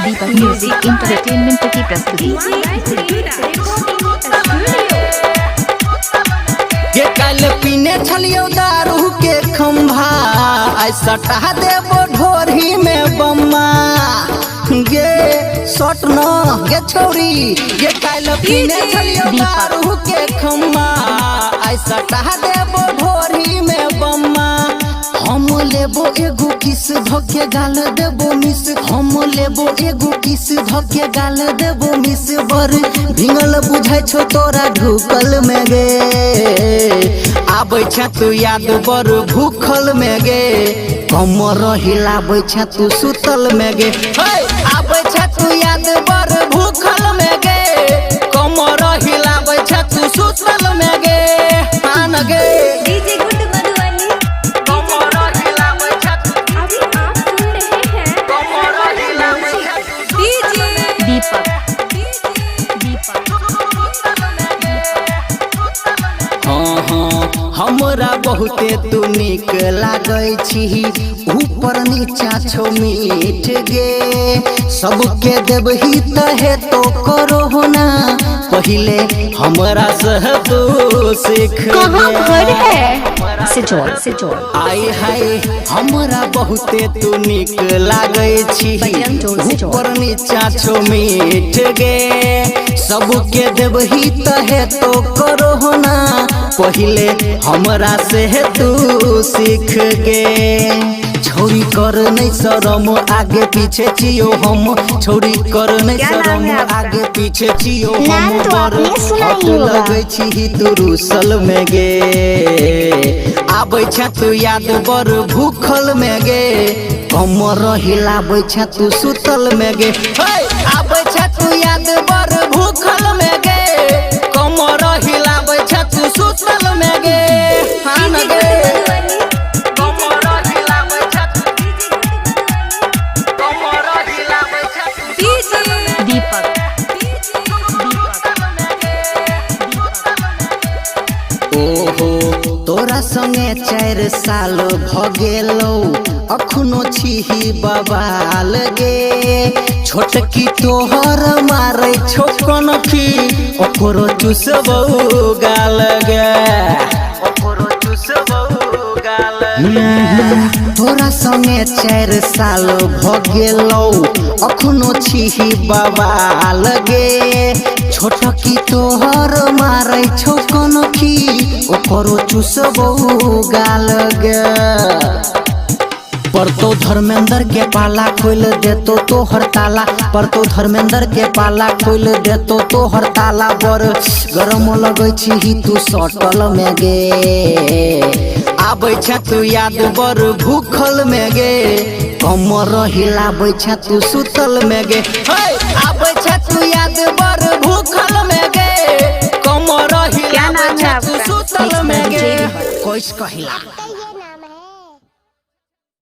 दीपक music entertainment की प्रस्तुति। ये कल पीने छलियो दारू के खंभा ऐसा टहा देबो ढोरी में बम्मा गे शॉट न गे छोरी। ये कल पीने छलियो दारू के खंभा ऐसा टहा देबो ढोरी में बम्मा। हम लेबो एगो किस धोके गाल देबो मिस। हम लेबो एगो किस धोके गाल देबो मिस। बर भिंगल बुझाइ छो तोरा ढुकल में गे। आबै छ तू याद बर भूखल में गे। कमर हिलाबै छ तू सुतल में गे। आबै छ तू याद बर भूखल में गे। कमर हिलाबै छ तू सुतल में गे। मान गे डीजे गुड मधुबनी कमर हिलाबै छ तू। अभी आप सुन रहे हैं कमर हिलाबै छ तू। डीजे दीपक हाँ हमरा बहुते तू निक लागै छी। ऊपर नीचा छो मीठ गे। सबके देबही तहे तो करो ना। पहिले हमरा से तू सीख कहाँ घर है सिजोल आई हाय हमरा बहुते तू निक लागै छी। ऊपर नीचा छो मीठ गे। सबके देबही तहे तो करो ना। पहिले हमरा से तू सीख गे। छोरी कर नहीं शरम आगे पीछे चियो हम। छोरी कर नहीं शरम आगे पीछे चियो हम। हट लगै छी तू रुसल में गे। आबै छ तू याद बर भूखल में गे। कमर हिलाबै छ तू सुतल में गे। आबै छ तू याद बर भूखल में गे। कमर हिलाबै छ तू सुतल में गे। हान गे कमर हिलाबै छ तू। कमर हिलाबै छ तू। डीजे दीपक ओहो तोरा संगे 4 साल भ गेलौ। अखनो छिही बबाल गे। छोटकी तोहर मारै छौ कनखी। ओकरो चुसबौ गाल गे। ओकरो चुसबौ गाल गे। तोरा संगे 4 साल भ गेलौ। अखनो छिही बबाल गे। छोटकी तोहर मारै छौ कनखी। ओकरो चुसबौ गाल गे। परतो धर्मेंद्र के पाला खोल देतो तोहर ताला। परतो धर्मेंद्र के पाला खोल देतो तोहर ताला। बर गरम लगै छी तू सटल में गे। आबै छ तू याद बर भूखल में गे। कमर हिलाबै छ तू सुतल में गे। आबै छ तू याद बर भूखल में गे। कमर हिलाबै छ तू सुतल में गे। कोइस कहिला